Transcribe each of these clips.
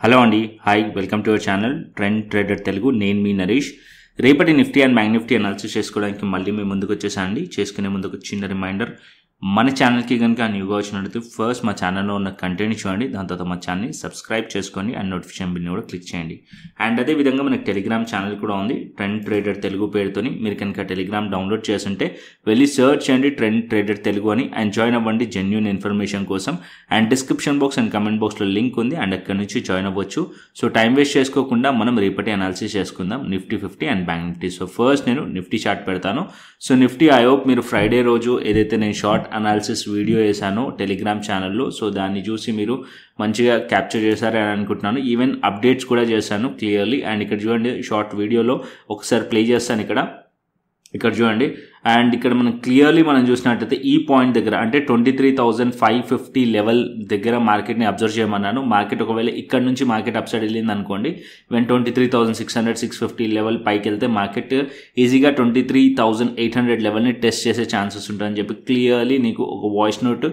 Hello అండి, hi, welcome to our channel trend trader Telugu. నేను మీ నరేష్. రేపటి Nifty and bank Nifty analysis చేసుకోవడానికి మళ్ళీ మేము ముందుకు వచ్చేసాండి. చేసుకునే ముందుకు చిన్న రిమైండర్, మన ఛానల్కి కనుక న్యూగా వచ్చినట్లయితే ఫస్ట్ మా ఛానల్లో ఉన్న కంటెంట్ చూడండి, దాని తర్వాత మా ఛానల్ని సబ్స్క్రైబ్ చేసుకోండి అండ్ నోటిఫికేషన్ బిల్ని కూడా క్లిక్ చేయండి. అండ్ అదేవిధంగా మనకి టెలిగ్రామ్ ఛానల్ కూడా ఉంది, ట్రెండ్ ట్రేడర్ తెలుగు పేరుతోని. మీరు కనుక టెలిగ్రామ్ డౌన్లోడ్ చేస్తుంటే వెళ్ళి సర్చ్ చేయండి ట్రెండ్ ట్రేడర్ తెలుగు అని, అండ్ జాయిన్ అవ్వండి జెన్యూన్ ఇన్ఫర్మేషన్ కోసం. And description box and comment బాక్స్లో లింక్ ఉంది, అండ్ అక్కడ నుంచి జాయిన్ అవ్వచ్చు. సో టైం వేస్ట్ చేసుకోకుండా మనం రేపటి అనాలిసిస్ చేసుకుందాం Nifty 50 and bank Nifty. So first నేను నిఫ్టీ చార్ట్ పెడతాను. సో నిఫ్టీ ఐ హోప్ మీరు ఫ్రైడే రోజు ఏదైతే నేను షార్ట్ అనాలిసిస్ వీడియో వేసానో టెలిగ్రామ్ ఛానల్లో, సో దాన్ని చూసి మీరు మంచిగా క్యాప్చర్ చేశారని అనుకుంటున్నాను. ఈవెన్ అప్డేట్స్ కూడా చేశాను క్లియర్లీ. అండ్ ఇక్కడ చూడండి, షార్ట్ వీడియోలో ఒకసారి ప్లే చేస్తాను. ఇక్కడ చూడండి, అండ్ ఇక్కడ మనం క్లియర్లీ మనం చూసినట్టయితే ఈ పాయింట్ దగ్గర అంటే 23,550 లెవెల్ దగ్గర మార్కెట్ని అబ్జర్వ్ చేయమన్నాను. మార్కెట్ ఒకవేళ ఇక్కడ నుంచి మార్కెట్ అప్ సైడ్ వెళ్ళింది అనుకోండి, ఈవెన్ 23,600 650 లెవెల్ పైకి వెళ్తే మార్కెట్ ఈజీగా 23,800 లెవెల్ని టెస్ట్ చేసే ఛాన్సెస్ ఉంటాయని చెప్పి క్లియర్లీ నీకు ఒక వాయిస్ నోట్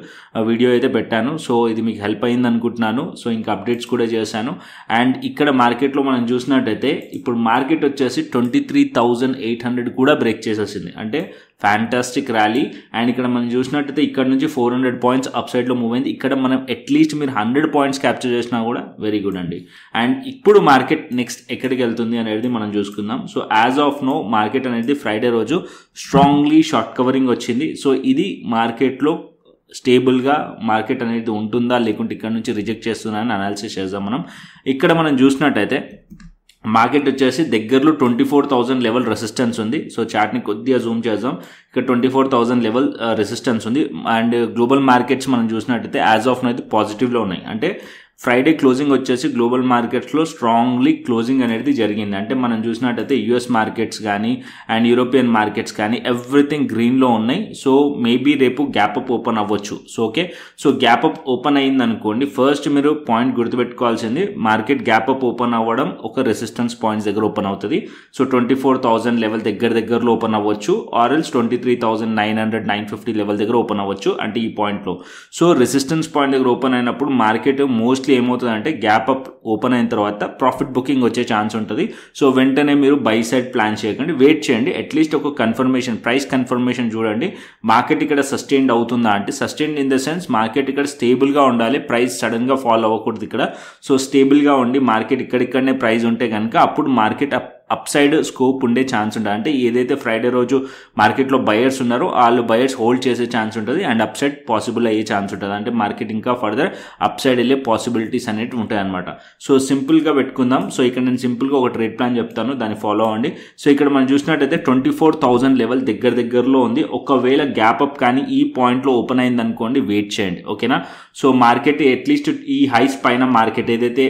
వీడియో అయితే పెట్టాను. సో ఇది మీకు హెల్ప్ అయింది అనుకుంటున్నాను. సో ఇంకా అప్డేట్స్ కూడా చేశాను. అండ్ ఇక్కడ మార్కెట్లో మనం చూసినట్టయితే ఇప్పుడు మార్కెట్ వచ్చేసి 23,800 కూడా బ్రేక్ చేసేసింది, అంటే ఫ్యాంటాస్టిక్ ర్యాలీ. అండ్ ఇక్కడ మనం చూసినట్టయితే ఇక్కడ నుంచి 400 పాయింట్స్ అప్ సైడ్లో మూవ్ అయింది. ఇక్కడ మనం అట్లీస్ట్ మీరు 100 పాయింట్స్ క్యాప్చర్ చేసినా కూడా వెరీ గుడ్ అండి. అండ్ ఇప్పుడు మార్కెట్ నెక్స్ట్ ఎక్కడికి వెళ్తుంది అనేది మనం చూసుకుందాం. So as of now market అనేది ఫ్రైడే రోజు స్ట్రాంగ్లీ షార్ట్ కవరింగ్ వచ్చింది. సో ఇది మార్కెట్లో స్టేబుల్గా మార్కెట్ అనేది ఉంటుందా లేకుంటే ఇక్కడ నుంచి రిజెక్ట్ చేస్తుందా అని అనాలిసిస్ చేద్దాం మనం. ఇక్కడ మనం చూసినట్టయితే మార్కెట్ వచ్చేసి దగ్గరలో 24,000 లెవెల్ రెసిస్టెన్స్ ఉంది. సో చార్ట్ని కొద్దిగా జూమ్ చేద్దాం. ఇక్కడ 24,000 లెవెల్ రెసిస్టెన్స్ ఉంది. అండ్ గ్లోబల్ మార్కెట్స్ మనం చూసినట్టయితే యాజ్ ఆఫ్ నో అయితే పాజిటివ్లో ఉన్నాయి. అంటే ఫ్రైడే క్లోజింగ్ వచ్చేసి గ్లోబల్ మార్కెట్స్లో స్ట్రాంగ్లీ క్లోజింగ్ అనేది జరిగింది. అంటే మనం చూసినట్టయితే యూఎస్ మార్కెట్స్ కానీ అండ్ యూరోపియన్ మార్కెట్స్ కానీ ఎవ్రీథింగ్ గ్రీన్లో ఉన్నాయి. సో మేబీ రేపు గ్యాప్ అప్ ఓపెన్ అవ్వచ్చు. So okay, so gap up open అయింది అనుకోండి, ఫస్ట్ మీరు పాయింట్ గుర్తుపెట్టుకోవాల్సింది మార్కెట్ గ్యాప్ అప్ ఓపెన్ అవ్వడం ఒక రెసిస్టెన్స్ పాయింట్స్ దగ్గర ఓపెన్ అవుతుంది. సో 24,000 లెవెల్ దగ్గరలో ఓపెన్ అవ్వచ్చు, ఆర్ఎల్స్ 23,900 950 లెవెల్ దగ్గర ఓపెన్ అవ్వచ్చు, అంటే ఈ పాయింట్లో. సో రెసిస్టెన్స్ పాయింట్ దగ్గర ఓపెన్ అయినప్పుడు మార్కెట్ మోస్ట్లీ ఏమవుతుందంటే గ్యాప్ అప్ ఓపెన్ అయిన తర్వాత ప్రాఫిట్ బుకింగ్ వచ్చే ఛాన్స్ ఉంటుంది. సో వెంటనే మీరు బై సైడ్ ప్లాన్ చేయకండి, వెయిట్ చేయండి. అట్లీస్ట్ ఒక కన్ఫర్మేషన్, ప్రైస్ కన్ఫర్మేషన్ చూడండి. మార్కెట్ ఇక్కడ సస్టైన్డ్ అవుతుందా అంటే sustained in the sense market ఇక్కడ స్టేబుల్గా ఉండాలి, ప్రైస్ సడన్గా ఫాలో అవ్వకూడదు ఇక్కడ. సో స్టేబుల్గా ఉండి మార్కెట్ ఇక్కడిక్కడనే ప్రైస్ ఉంటే కనుక అప్పుడు మార్కెట్ అప్ సైడ్ స్కోప్ ఉండే ఛాన్స్ ఉంటుంది. అంటే ఏదైతే ఫ్రైడే రోజు మార్కెట్లో బయర్స్ ఉన్నారో వాళ్ళు బయర్స్ హోల్డ్ చేసే ఛాన్స్ ఉంటుంది అండ్ అప్ సైడ్ పాసిబుల్ అయ్యే ఛాన్స్ ఉంటుంది. అంటే మార్కెట్ ఇంకా ఫర్దర్ అప్ సైడ్ వెళ్ళే పాసిబిలిటీస్ అనేవి ఉంటాయి అనమాట. సో సింపుల్గా పెట్టుకుందాం. సో ఇక్కడ నేను సింపుల్గా ఒక ట్రేడ్ ప్లాన్ చెప్తాను, దాన్ని ఫాలో అవ్వండి. సో ఇక్కడ మనం చూసినట్టయితే 24,000 లెవెల్ దగ్గరలో ఉంది. ఒకవేళ గ్యాప్ అప్ కానీ ఈ పాయింట్లో ఓపెన్ అయింది అనుకోండి, వెయిట్ చేయండి, ఓకేనా. సో మార్కెట్ అట్లీస్ట్ ఈ హైస్ పైన మార్కెట్ ఏదైతే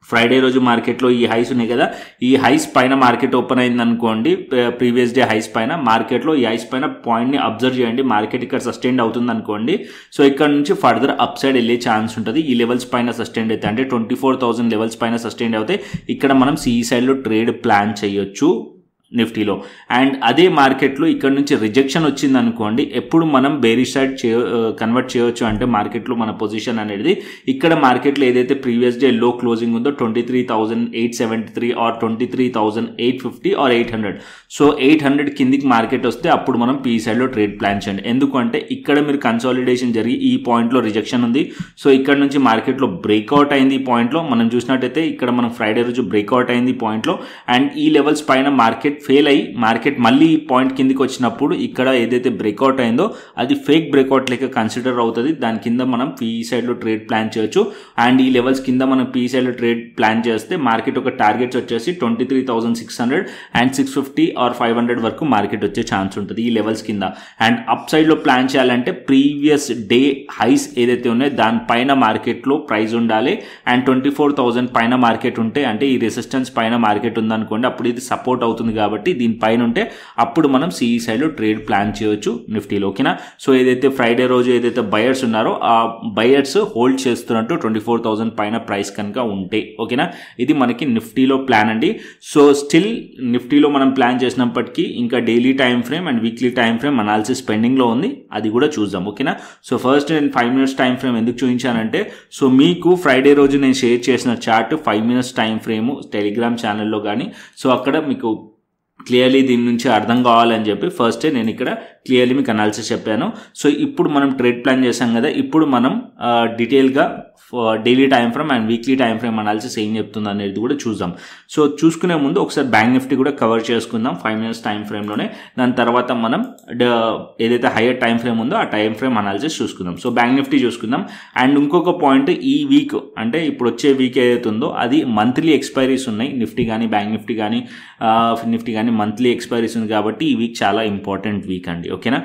ఫ్రైడే రోజు మార్కెట్లో ఈ హైస్ ఉన్నాయి కదా, ఈ హైస్ పైన మార్కెట్ ఓపెన్ అయింది అనుకోండి, ప్రీవియస్ డే హైస్ పైన మార్కెట్లో ఈ హైస్ పైన పాయింట్ని అబ్జర్వ్ చేయండి. మార్కెట్ ఇక్కడ సస్టైన్డ్ అవుతుంది అనుకోండి, సో ఇక్కడ నుంచి ఫర్దర్ అప్ సైడ్ వెళ్ళే ఛాన్స్ ఉంటుంది. ఈ లెవెల్స్ పైన సస్టైన్డ్ అయితే అంటే 24,000 లెవెల్స్ పైన సస్టైన్డ్ అయితే ఇక్కడ మనం సిఈ సైడ్లో ట్రేడ్ ప్లాన్ చేయొచ్చు నిఫ్టీలో. అండ్ అదే మార్కెట్లో ఇక్కడ నుంచి రిజెక్షన్ వచ్చింది అనుకోండి, ఎప్పుడు మనం బేరిష్ సైడ్ కన్వర్ట్ చేయొచ్చు అంటే మార్కెట్లో మన పొజిషన్ అనేది ఇక్కడ మార్కెట్లో ఏదైతే ప్రీవియస్ డే లో క్లోజింగ్ ఉందో 23,873 ఆర్ 23,850 ఆర్ 800, సో 800 కిందికి మార్కెట్ వస్తే అప్పుడు మనం పీ సైడ్లో ట్రేడ్ ప్లాన్ చేయండి. ఎందుకంటే ఇక్కడ మీరు కన్సాలిడేషన్ జరిగి ఈ పాయింట్లో రిజెక్షన్ ఉంది. సో ఇక్కడ నుంచి మార్కెట్లో బ్రేక్అవుట్ అయింది. ఈ పాయింట్లో మనం చూసినట్టయితే ఇక్కడ మనం ఫ్రైడే రోజు బ్రేక్అవుట్ అయింది ఈ పాయింట్లో. అండ్ ఈ లెవెల్స్ పైన మార్కెట్ ఫెయిల్ అయ్యి మార్కెట్ మళ్ళీ ఈ పాయింట్ కిందికి వచ్చినప్పుడు ఇక్కడ ఏదైతే బ్రేక్అవుట్ అయిందో అది ఫేక్ బ్రేక్అవుట్ లెక్క కన్సిడర్ అవుతుంది. దాని కింద మనం పీ సైడ్లో ట్రేడ్ ప్లాన్ చేయొచ్చు. అండ్ ఈ లెవెల్స్ కింద మనం పీ సైడ్లో ట్రేడ్ ప్లాన్ చేస్తే మార్కెట్ ఒక టార్గెట్స్ వచ్చేసి 23,600 అండ్ 650 ఆర్ 500 వరకు మార్కెట్ వచ్చే ఛాన్స్ ఉంటుంది ఈ లెవెల్స్ కింద. అండ్ అప్ సైడ్లో ప్లాన్ చేయాలంటే ప్రీవియస్ డే హైస్ ఏదైతే ఉన్నాయో దానిపైన మార్కెట్లో ప్రైస్ ఉండాలి. అండ్ 24,000 పైన మార్కెట్ ఉంటే అంటే ఈ రెసిస్టెన్స్ పైన మార్కెట్ ఉందనుకోండి, అప్పుడు ఇది సపోర్ట్ అవుతుంది కాబట్టి కాబట్టి దీనిపైన ఉంటే అప్పుడు మనం సిఈ సైడ్లో ట్రేడ్ ప్లాన్ చేయొచ్చు నిఫ్టీలో. ఓకేనా. సో ఏదైతే ఫ్రైడే రోజు ఏదైతే బయర్స్ ఉన్నారో ఆ బయర్స్ హోల్డ్ చేస్తున్నట్టు 24,000 పైన ప్రైస్ కనుక ఉంటే. ఓకేనా. ఇది మనకి నిఫ్టీలో ప్లాన్ అండి. సో స్టిల్ నిఫ్టీలో మనం ప్లాన్ చేసినప్పటికీ ఇంకా daily time frame and weekly time frame analysis పెండింగ్లో ఉంది, అది కూడా చూద్దాం. ఓకేనా. సో ఫస్ట్ నేను 5 minutes టైం ఫ్రేమ్ ఎందుకు చూపించానంటే సో మీకు ఫ్రైడే రోజు నేను షేర్ చేసిన chart 5 minutes time frame Telegram ఛానల్లో కానీ సో అక్కడ మీకు క్లియర్లీ దీని నుంచి అర్థం కావాలని చెప్పి ఫస్టే నేను ఇక్కడ క్లియర్లీ మీకు అనాలిసిస్ చెప్పాను. సో ఇప్పుడు మనం ట్రేడ్ ప్లాన్ చేసాం కదా, ఇప్పుడు మనం డీటెయిల్గా daily time frame and weekly time frame analysis ఏం చెప్తుంది అనేది కూడా చూద్దాం. సో చూసుకునే ముందు ఒకసారి బ్యాంక్ నిఫ్టీ కూడా కవర్ చేసుకుందాం 5 minutes టైం ఫ్రేమ్లోనే. దాని తర్వాత మనం ఏదైతే హైయర్ టైం ఫ్రేమ్ ఉందో ఆ టైం ఫ్రేమ్ అనాలిసిస్ చూసుకుందాం. సో బ్యాంక్ నిఫ్టీ చూసుకుందాం. అండ్ ఇంకొక పాయింట్, ఈ వీక్ అంటే ఇప్పుడు వచ్చే వీక్ ఏదైతే ఉందో అది మంత్లీ ఎక్స్పైరీస్ ఉన్నాయి. నిఫ్టీ కానీ బ్యాంక్ నిఫ్టీ కానీ నిఫ్టీ కానీ మంత్లీ ఎక్స్పైరీస్ ఉంది కాబట్టి ఈ వీక్ చాలా ఇంపార్టెంట్ వీక్ అండి. ఓకేనా.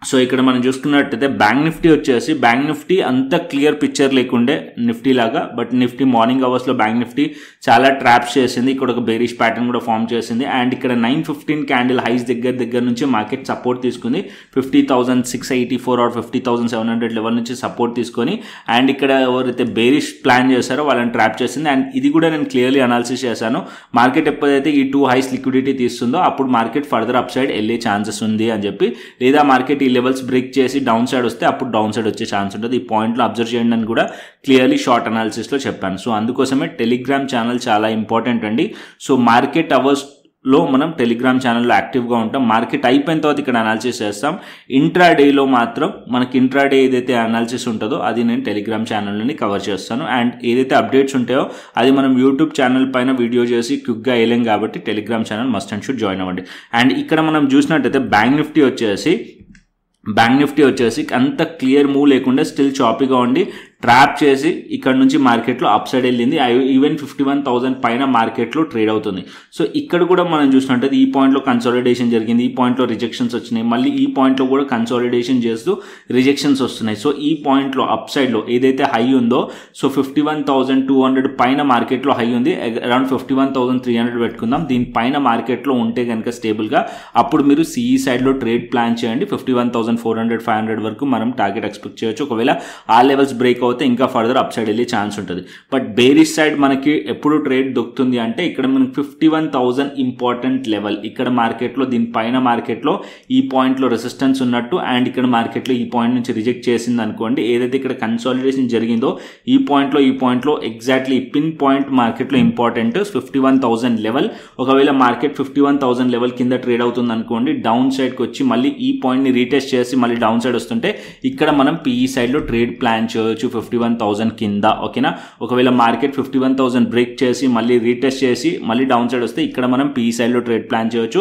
సో ఇక్కడ మనం చూసుకున్నట్టయితే బ్యాంక్ నిఫ్టీ వచ్చేసి బ్యాంక్ నిఫ్టీ అంత క్లియర్ పిక్చర్ లేకుండే నిఫ్టీ లాగా, బట్ నిఫ్టీ మార్నింగ్ అవర్స్లో బ్యాంక్ నిఫ్టీ చాలా ట్రాప్స్ చేసింది. ఇక్కడ ఒక బేరిష్ ప్యాటర్న్ కూడా ఫామ్ చేసింది. అండ్ ఇక్కడ 9:15 క్యాండిల్ హైస్ దగ్గర నుంచి మార్కెట్ సపోర్ట్ తీసుకుంది 50,684 ఆర్ 50,700 లెవెల్ నుంచి సపోర్ట్ తీసుకొని. అండ్ ఇక్కడ ఎవరైతే బేరిష్ ప్లాన్ చేశారో వాళ్ళని ట్రాప్ చేసింది. అండ్ ఇది కూడా నేను క్లియర్లీ అనాలిసిస్ చేశాను. మార్కెట్ ఎప్పుడైతే ఈ 2 హైస్ లిక్విడిటీ తీస్తుందో అప్పుడు మార్కెట్ ఫర్దర్ అప్ సైడ్ వెళ్ళే ఛాన్సెస్ ఉంది అని చెప్పి, లేదా మార్కెట్ లెవెల్స్ బ్రేక్ చేసి డౌన్ సైడ్ వస్తే అప్పుడు డౌన్ సైడ్ వచ్చే ఛాన్స్ ఉంటుంది. ఈ పాయింట్లో అబ్జర్వ్ చేయండి అని కూడా క్లియర్లీ షార్ట్ అనాలిసిస్లో చెప్పాను. సో అందుకోసమే టెలిగ్రామ్ ఛానల్ చాలా ఇంపార్టెంట్ అండి. సో మార్కెట్ అవర్స్లో మనం టెలిగ్రామ్ ఛానల్లో యాక్టివ్గా ఉంటాం. మార్కెట్ అయిపోయిన తర్వాత ఇక్కడ అనాలిసిస్ చేస్తాం. ఇంట్రాడేలో మాత్రం మనకి ఇంట్రాడే ఏదైతే అనాలిసిస్ ఉంటుందో అది నేను టెలిగ్రామ్ ఛానల్ని కవర్ చేస్తాను. అండ్ ఏదైతే అప్డేట్స్ ఉంటాయో అది మనం యూట్యూబ్ ఛానల్ పైన వీడియో చేసి క్విక్గా వేయలేం కాబట్టి Telegram channel must and should join అవ్వండి. అండ్ ఇక్కడ మనం చూసినట్టయితే బ్యాంక్ నిఫ్టీ వచ్చేసి అంత క్లియర్ మూవ్ లేకుండా స్టిల్ చాపీగా ఉండి ట్రాప్ చేసి ఇక్కడ నుంచి మార్కెట్లో అప్ సైడ్ వెళ్ళింది. ఈవెన్ 51,000 పైన మార్కెట్లో ట్రేడ్ అవుతుంది. సో ఇక్కడ కూడా మనం చూసినట్టయితే ఈ పాయింట్లో కన్సాలిడేషన్ జరిగింది, ఈ పాయింట్లో రిజెక్షన్స్ వచ్చినాయి, మళ్ళీ ఈ పాయింట్లో కూడా కన్సాలిడేషన్ చేస్తూ రిజెక్షన్స్ వస్తున్నాయి. సో ఈ పాయింట్లో అప్ సైడ్లో ఏదైతే హై ఉందో సో 51,200 పైన మార్కెట్లో హై ఉంది, అరౌండ్ 51,300 పెట్టుకుందాం. దీనిపైన మార్కెట్లో ఉంటే కనుక స్టేబుల్గా అప్పుడు మీరు సిఈ సైడ్లో ట్రేడ్ ప్లాన్ చేయండి. 51,400 500 వరకు మనం టార్గెట్ ఎక్స్పెక్ట్ చేయొచ్చు. ఒకవేళ ఆ లెవెల్స్ బ్రేక్ అవుతే ఇంకా ఫర్దర్ అప్ సైడ్ వెళ్ళే ఛాన్స్ ఉంటుంది. బట్ బేరిష్ సైడ్ మనకి ఎప్పుడు ట్రేడ్ దొక్కుతుంది అంటే ఇక్కడ మనకి 51,000 ఇంపార్టెంట్ లెవెల్. ఇక్కడ మార్కెట్లో దీనిపైన మార్కెట్లో ఈ పాయింట్లో రెసిస్టెన్స్ ఉన్నట్టు అండ్ ఇక్కడ మార్కెట్లో ఈ పాయింట్ నుంచి రిజెక్ట్ చేసింది అనుకోండి. ఏదైతే ఇక్కడ కన్సాలిడేషన్ జరిగిందో ఈ పాయింట్లో ఎగ్జాక్ట్లీ పిన్ పాయింట్ మార్కెట్లో ఇంపార్టెంట్ 51,000 లెవెల్. ఒకవేళ మార్కెట్ 51,000 లెవెల్ కింద ట్రేడ్ అవుతుంది అనుకోండి, డౌన్ సైడ్కి వచ్చి మళ్ళీ ఈ పాయింట్ని రీటెస్ట్ చేసి మళ్ళీ డౌన్ సైడ్ వస్తుంటే ఇక్కడ మనం పిఈ సైడ్లో ట్రేడ్ ప్లాన్ చేయొచ్చు 51,000 కింద. ఓకేనా. ఒకవేళ మార్కెట్ 51,000 బ్రేక్ చేసి మళ్ళీ రీటెస్ట్ చేసి మళ్ళీ డౌన్ సైడ్ వస్తే ఇక్కడ మనం పిఈ సైడ్లో ట్రేడ్ ప్లాన్ చేయొచ్చు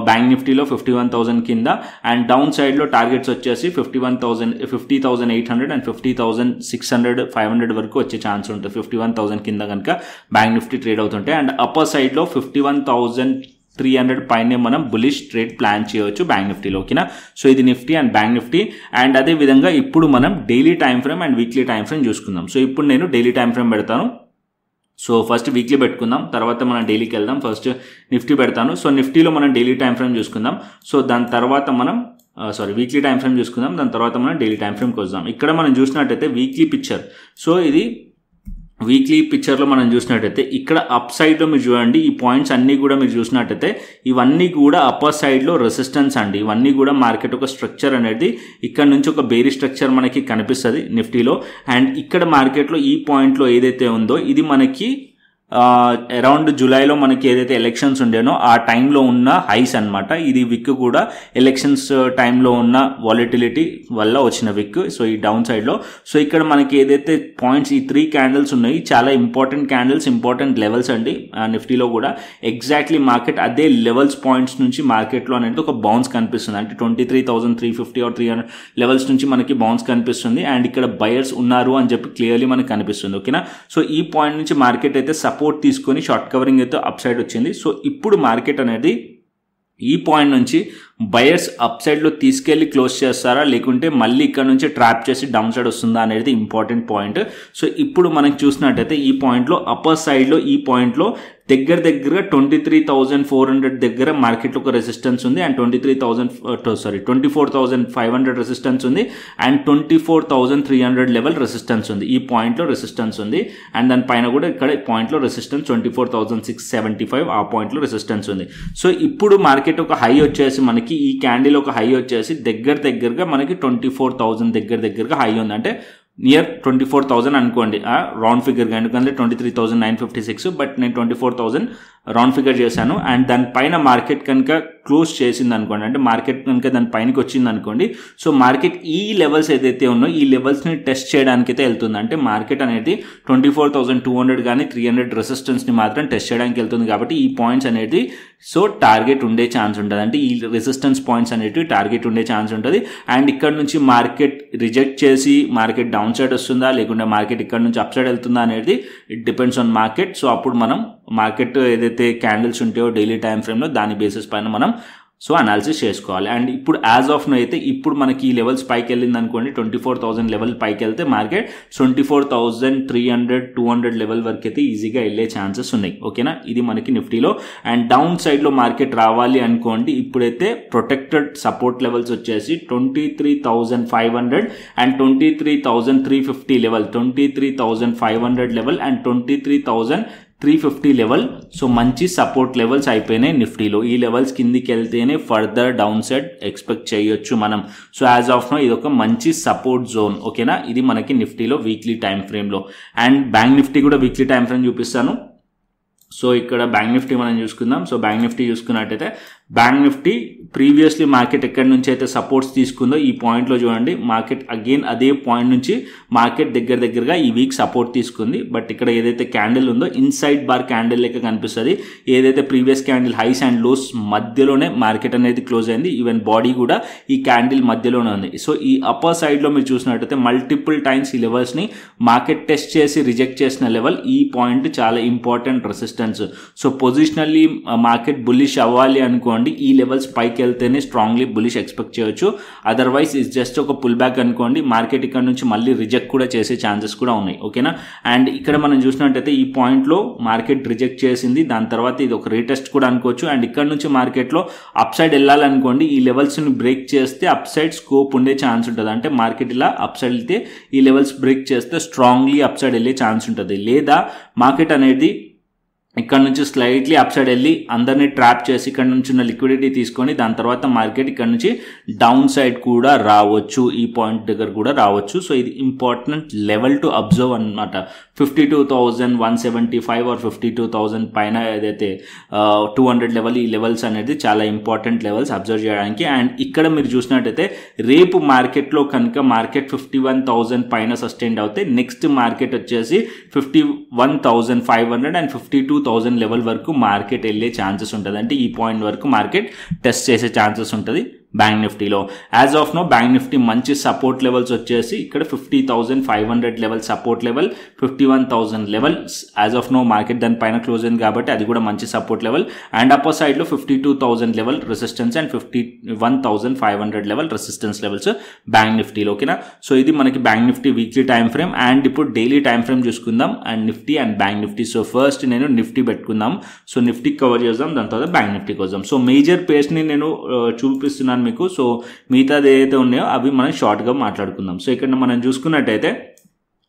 బ్యాంక్ నిఫ్టీలో 51,000 కింద. అండ్ డౌన్ సైడ్లో టార్గెట్స్ వచ్చేసి 51,000, 50,800 అండ్ 50,600 500 వరకు వచ్చే ఛాన్స్ ఉంటుంది 51,000 కింద కనుక బ్యాంక్ నిఫ్టీ ట్రేడ్ అవుతుంటే. అండ్ అప్పర్ సైడ్లో 51,300 పైనే మనం బులిష్ ట్రేడ్ ప్లాన్ చేయవచ్చు బ్యాంక్ నిఫ్టీలో. ఓకేనా. సో ఇది Nifty and bank Nifty. And అదే విధంగా ఇప్పుడు మనం daily time frame and weekly time frame చూసుకుందాం. సో ఇప్పుడు నేను డైలీ టైం ఫ్రేమ్ పెడతాను. సో ఫస్ట్ వీక్లీ పెట్టుకుందాం, తర్వాత మనం డైలీకి వెళ్దాం. ఫస్ట్ నిఫ్టీ పెడతాను. సో నిఫ్టీలో మనం డైలీ టైం ఫ్రేమ్ చూసుకుందాం. సో దాని తర్వాత మనం వీక్లీ టైం ఫ్రేమ్ చూసుకుందాం. దాని తర్వాత మనం డైలీ టైం ఫ్రేమ్కి వద్దాం. ఇక్కడ మనం చూసినట్టయితే వీక్లీ పిక్చర్. సో ఇది వీక్లీ పిక్చర్లో మనం చూసినట్టయితే ఇక్కడ అప్ సైడ్లో మీరు చూడండి, ఈ పాయింట్స్ అన్నీ కూడా మీరు చూసినట్టయితే ఇవన్నీ కూడా అప్పర్ సైడ్లో రెసిస్టెన్స్ అండి. ఇవన్నీ కూడా మార్కెట్ ఒక స్ట్రక్చర్ అనేది ఇక్కడ నుంచి ఒక బేరీ స్ట్రక్చర్ మనకి కనిపిస్తుంది నిఫ్టీలో. అండ్ ఇక్కడ మార్కెట్లో ఈ పాయింట్లో ఏదైతే ఉందో ఇది మనకి అరౌండ్ జూలైలో మనకి ఏదైతే ఎలక్షన్స్ ఉండేనో ఆ టైంలో ఉన్న హైస్ అనమాట. ఇది విక్ కూడా ఎలక్షన్స్ టైంలో ఉన్న వాలిటిలిటీ వల్ల వచ్చిన విక్. సో ఈ డౌన్ సైడ్లో సో ఇక్కడ మనకి ఏదైతే పాయింట్స్ ఈ 3 క్యాండిల్స్ ఉన్నాయి చాలా ఇంపార్టెంట్ క్యాండిల్స్, ఇంపార్టెంట్ లెవెల్స్ అండి నిఫ్టీలో కూడా. ఎగ్జాక్ట్లీ మార్కెట్ అదే లెవెల్స్ పాయింట్స్ నుంచి మార్కెట్లో అనేది ఒక బౌన్స్ కనిపిస్తుంది. అంటే 23,350 ఆర్ 300 లెవెల్స్ నుంచి మనకి బౌన్స్ కనిపిస్తుంది. అండ్ ఇక్కడ బయర్స్ ఉన్నారు అని చెప్పి క్లియర్లీ మనకి కనిపిస్తుంది. ఓకేనా. సో ఈ పాయింట్ నుంచి మార్కెట్ అయితే సపోర్ట్ తీసుకొని షార్ట్ కవరింగ్ అయితే అప్ సైడ్ వచ్చింది. సో ఇప్పుడు మార్కెట్ అనేది ఈ పాయింట్ నుంచి బయర్స్ అప్ సైడ్లో తీసుకెళ్ళి క్లోజ్ చేస్తారా, లేకుంటే మళ్ళీ ఇక్కడ నుంచి ట్రాప్ చేసి డౌన్ సైడ్ వస్తుందా అనేది ఇంపార్టెంట్ పాయింట్. సో ఇప్పుడు మనం చూసినట్టయితే ఈ పాయింట్లో అప్పర్ సైడ్లో ఈ పాయింట్లో దగ్గరగా 23,400 దగ్గర మార్కెట్లో ఒక రెసిస్టెన్స్ ఉంది అండ్ 24,500 రెసిస్టెన్స్ ఉంది అండ్ 24,300 లెవెల్ రెసిస్టెన్స్ ఉంది. ఈ పాయింట్లో రెసిస్టెన్స్ ఉంది అండ్ దాని పైన కూడా ఇక్కడ పాయింట్లో రెసిస్టెన్స్ 24,675 ఆ పాయింట్లో రెసిస్టెన్స్ ఉంది. సో ఇప్పుడు మార్కెట్ ఒక హై వచ్చేసి మనకి ఈ క్యాండిల్ ఒక హై వచ్చేసి దగ్గరగా మనకి 24,000 దగ్గరగా హై ఉంది. అంటే నియర్ 24,000 అనుకోండి రౌండ్ ఫిగర్గా, ఎందుకంటే 23,956 బట్ నేను 24,000 రౌండ్ ఫిగర్ చేశాను. అండ్ దానిపైన మార్కెట్ కనుక క్లోజ్ చేసింది అనుకోండి, అంటే మార్కెట్ కనుక దాని పైనకి వచ్చింది అనుకోండి, సో మార్కెట్ ఈ లెవెల్స్ ఏదైతే ఉన్నాయో ఈ లెవెల్స్ని టెస్ట్ చేయడానికి అయితే వెళ్తుంది. అంటే మార్కెట్ అనేది 24,200 కానీ 300 రెసిస్టెన్స్ని మాత్రం టెస్ట్ చేయడానికి వెళ్తుంది. కాబట్టి ఈ పాయింట్స్ అనేది సో టార్గెట్ ఉండే ఛాన్స్ ఉంటుంది, అంటే ఈ రెసిస్టెన్స్ పాయింట్స్ అనేటివి టార్గెట్ ఉండే ఛాన్స్ ఉంటుంది. అండ్ ఇక్కడ నుంచి మార్కెట్ రిజెక్ట్ చేసి మార్కెట్ డౌన్ సైడ్ వస్తుందా, లేకుంటే మార్కెట్ ఇక్కడ నుంచి అప్ సైడ్ వెళ్తుందా అనేది it depends on market. So అప్పుడు మనం మార్కెట్ ఏదైతే క్యాండిల్స్ ఉంటాయో డైలీ టైం ఫ్రేమ్లో దాని బేసిస్ పైన మనం సో అనాలిసిస్ చేసుకోవాలి. అండ్ ఇప్పుడు యాజ్ ఆఫ్ నో అయితే ఇప్పుడు మనకి ఈ లెవెల్స్ పైకి వెళ్ళింది అనుకోండి, 24,000 లెవెల్ పైకి వెళ్తే మార్కెట్ 24,300 200 లెవెల్ వరకు అయితే ఈజీగా వెళ్ళే ఛాన్సెస్ ఉన్నాయి. ఓకేనా, ఇది మనకి నిఫ్టీలో. అండ్ డౌన్ సైడ్లో మార్కెట్ రావాలి అనుకోండి, ఇప్పుడైతే ప్రొటెక్టెడ్ సపోర్ట్ లెవెల్స్ వచ్చేసి 23,500 and 23,350 level, 23,500 level and 23,350 level. So మంచి సపోర్ట్ లెవెల్స్ అయిపోయినాయి నిఫ్టీలో. ఈ లెవెల్స్ కిందికి వెళ్తేనే ఫర్దర్ డౌన్ సైడ్ ఎక్స్పెక్ట్ చేయొచ్చు మనం. సో యాజ్ ఆఫ్ నో ఇది ఒక మంచి సపోర్ట్ జోన్. ఓకేనా, ఇది మనకి నిఫ్టీలో వీక్లీ టైం ఫ్రేమ్లో. అండ్ బ్యాంక్ నిఫ్టీ కూడా వీక్లీ టైం ఫ్రేమ్ చూపిస్తాను. సో ఇక్కడ బ్యాంక్ నిఫ్టీ మనం చూసుకుందాం. సో బ్యాంక్ నిఫ్టీ చూసుకున్నట్టయితే బ్యాంక్ నిఫ్టీ ప్రీవియస్లీ మార్కెట్ ఎక్కడి నుంచి అయితే సపోర్ట్స్ తీసుకుందో ఈ పాయింట్లో చూడండి, మార్కెట్ అగైన్ అదే పాయింట్ నుంచి మార్కెట్ దగ్గరగా ఈ వీక్ సపోర్ట్ తీసుకుంది. బట్ ఇక్కడ ఏదైతే క్యాండిల్ ఉందో ఇన్సైడ్ బార్ క్యాండిల్ లెక్క కనిపిస్తుంది. ఏదైతే previous candle highs and lows మధ్యలోనే మార్కెట్ అనేది క్లోజ్ అయింది. ఈవెన్ బాడీ కూడా ఈ క్యాండిల్ మధ్యలోనే ఉంది. సో ఈ అప్పర్ సైడ్లో మీరు చూసినట్టయితే మల్టిపుల్ టైమ్స్ ఈ లెవెల్స్ని మార్కెట్ టెస్ట్ చేసి రిజెక్ట్ చేసిన లెవెల్ ఈ పాయింట్ చాలా important resistance. So positionally market bullish అవ్వాలి అనుకోండి, ఈ లెవెల్స్ పైకి వెళ్తేనే స్ట్రాంగ్లీ బులిష్ ఎక్స్పెక్ట్ చేయొచ్చు. అదర్వైజ్ ఇట్స్ జస్ట్ ఒక పుల్ బ్యాక్ అనుకోండి, మార్కెట్ ఇక్కడ నుంచి మళ్ళీ రిజెక్ట్ కూడా చేసే ఛాన్సెస్ కూడా ఉన్నాయి. ఓకేనా, అండ్ ఇక్కడ మనం చూసినట్టయితే ఈ పాయింట్లో మార్కెట్ రిజెక్ట్ చేసింది, దాని తర్వాత ఇది ఒక రీటెస్ట్ కూడా అనుకోవచ్చు. అండ్ ఇక్కడ నుంచి మార్కెట్లో అప్ సైడ్ వెళ్ళాలనుకోండి, ఈ లెవెల్స్ని బ్రేక్ చేస్తే అప్ సైడ్ స్కోప్ ఉండే ఛాన్స్ ఉంటుంది. అంటే మార్కెట్ ఇలా అప్ సైడ్ వెళ్తే ఈ లెవెల్స్ బ్రేక్ చేస్తే స్ట్రాంగ్లీ అప్ సైడ్ వెళ్ళే ఛాన్స్ ఉంటుంది. లేదా మార్కెట్ అనేది ఇక్కడ నుంచి స్లైట్లీ అప్ సైడ్ వెళ్ళి అందరినీ ట్రాప్ చేసి ఇక్కడ నుంచి ఉన్న లిక్విడిటీ తీసుకొని దాని తర్వాత మార్కెట్ ఇక్కడ నుంచి డౌన్ సైడ్ కూడా రావచ్చు, ఈ పాయింట్ దగ్గర కూడా రావచ్చు. సో ఇది ఇంపార్టెంట్ లెవెల్ టు అబ్జర్వ్ అనమాట. 52,175 ఆర్ 52,000 పైన ఏదైతే 200 లెవెల్, ఈ లెవెల్స్ అనేది చాలా ఇంపార్టెంట్ లెవెల్స్ అబ్జర్వ్ చేయడానికి. అండ్ ఇక్కడ మీరు చూసినట్టయితే రేపు మార్కెట్లో కనుక మార్కెట్ 51,000 పైన సస్టైన్ అవుతే నెక్స్ట్ మార్కెట్ వచ్చేసి 51,500 అండ్ 52,000 లెవెల్ వరకు మార్కెట్ వెళ్ళే ఛాన్సెస్ ఉంటుంది. అంటే ఈ పాయింట్ వరకు మార్కెట్ టెస్ట్ చేసే ఛాన్సెస్ ఉంటుంది బ్యాంక్ నిఫ్టీలో. As of now bank nifty మంచి సపోర్ట్ లెవెల్స్ వచ్చేసి ఇక్కడ 50,500 level support level, 51,000 levels as of now market దాని పైన క్లోజ్ అయింది కాబట్టి అది కూడా మంచి సపోర్ట్ లెవెల్. అండ్ అప్పర్ సైడ్లో 52,000 level resistance and 51,500 level resistance levels bank నిఫ్టీలో. ఓకేనా, సో ఇది మనకి bank Nifty weekly time frame. And ఇప్పుడు డైలీ టైం ఫ్రేమ్ చూసుకుందాం and Nifty and bank Nifty. So first నేను నిఫ్టీ పెట్టుకుందాం. సో నిఫ్టీ కవర్ చేద్దాం, దాని తర్వాత బ్యాంక్ నిఫ్టీకి వద్దాం. సో మేజర్ పేర్స్ని నేను చూపిస్తున్నాను మీకు. సో మిగతాది ఏదైతే ఉన్నాయో అవి మనం షార్ట్గా మాట్లాడుకుందాం. సో ఇక్కడ మనం చూసుకున్నట్టయితే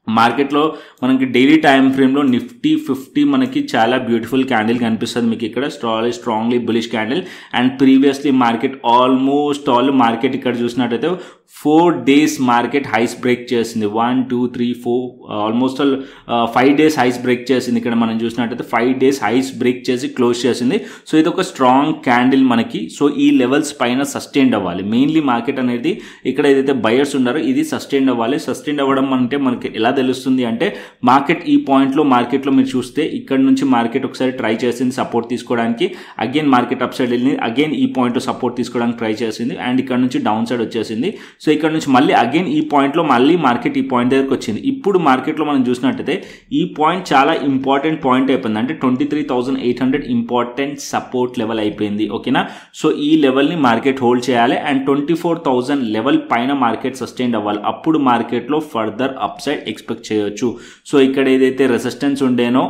మార్కెట్లో మనకి డైలీ టైం ఫ్రేమ్లో నిఫ్టీ 50 మనకి చాలా బ్యూటిఫుల్ క్యాండిల్ కనిపిస్తుంది మీకు ఇక్కడ, strongly bullish candle. And previously market almost all market ఇక్కడ చూసినట్టయితే 4 days మార్కెట్ హైస్ బ్రేక్ చేసింది. 1 2 3 4 almost all 5 days highs break చేసింది. ఇక్కడ మనం చూసినట్టయితే 5 days హైస్ బ్రేక్ చేసి క్లోజ్ చేసింది. సో ఇది ఒక స్ట్రాంగ్ క్యాండిల్ మనకి. సో ఈ లెవెల్స్ పైన సస్టైన్ అవ్వాలి. మెయిన్లీ మార్కెట్ అనేది ఇక్కడ ఏదైతే బయర్స్ ఉన్నారో ఇది సస్టైన్ అవ్వాలి. సస్టైన్ అవ్వడం అంటే మనకి ఎలా ఎలా తెలుస్తుంది అంటే మార్కెట్ ఈ పాయింట్లో మార్కెట్లో మీరు చూస్తే ఇక్కడ నుంచి మార్కెట్ ఒకసారి ట్రై చేసింది సపోర్ట్ తీసుకోవడానికి, అగైన్ మార్కెట్ అప్ సైడ్ వెళ్ళింది, అగైన్ ఈ పాయింట్లో సపోర్ట్ తీసుకోవడానికి ట్రై చేసింది అండ్ ఇక్కడ నుంచి డౌన్ సైడ్ వచ్చేసింది. సో ఇక్కడ నుంచి మళ్ళీ అగైన్ ఈ పాయింట్లో మళ్ళీ మార్కెట్ ఈ పాయింట్ దగ్గరకు వచ్చింది. ఇప్పుడు మార్కెట్లో మనం చూసినట్టయితే ఈ పాయింట్ చాలా ఇంపార్టెంట్ పాయింట్ అయిపోయింది, అంటే 23,800 ఇంపార్టెంట్ సపోర్ట్ లెవెల్ అయిపోయింది. ఓకేనా, సో ఈ లెవెల్ని మార్కెట్ హోల్డ్ చేయాలి అండ్ 24,000 లెవెల్ పైన మార్కెట్ సస్టైన్ అవ్వాలి. అప్పుడు మార్కెట్లో ఫర్దర్ అప్ సైడ్ ఎక్స్పెక్ట్ చేయొచ్చు. సో ఇక్కడ ఏదైతే రెసిస్టెన్స్ ఉండేనో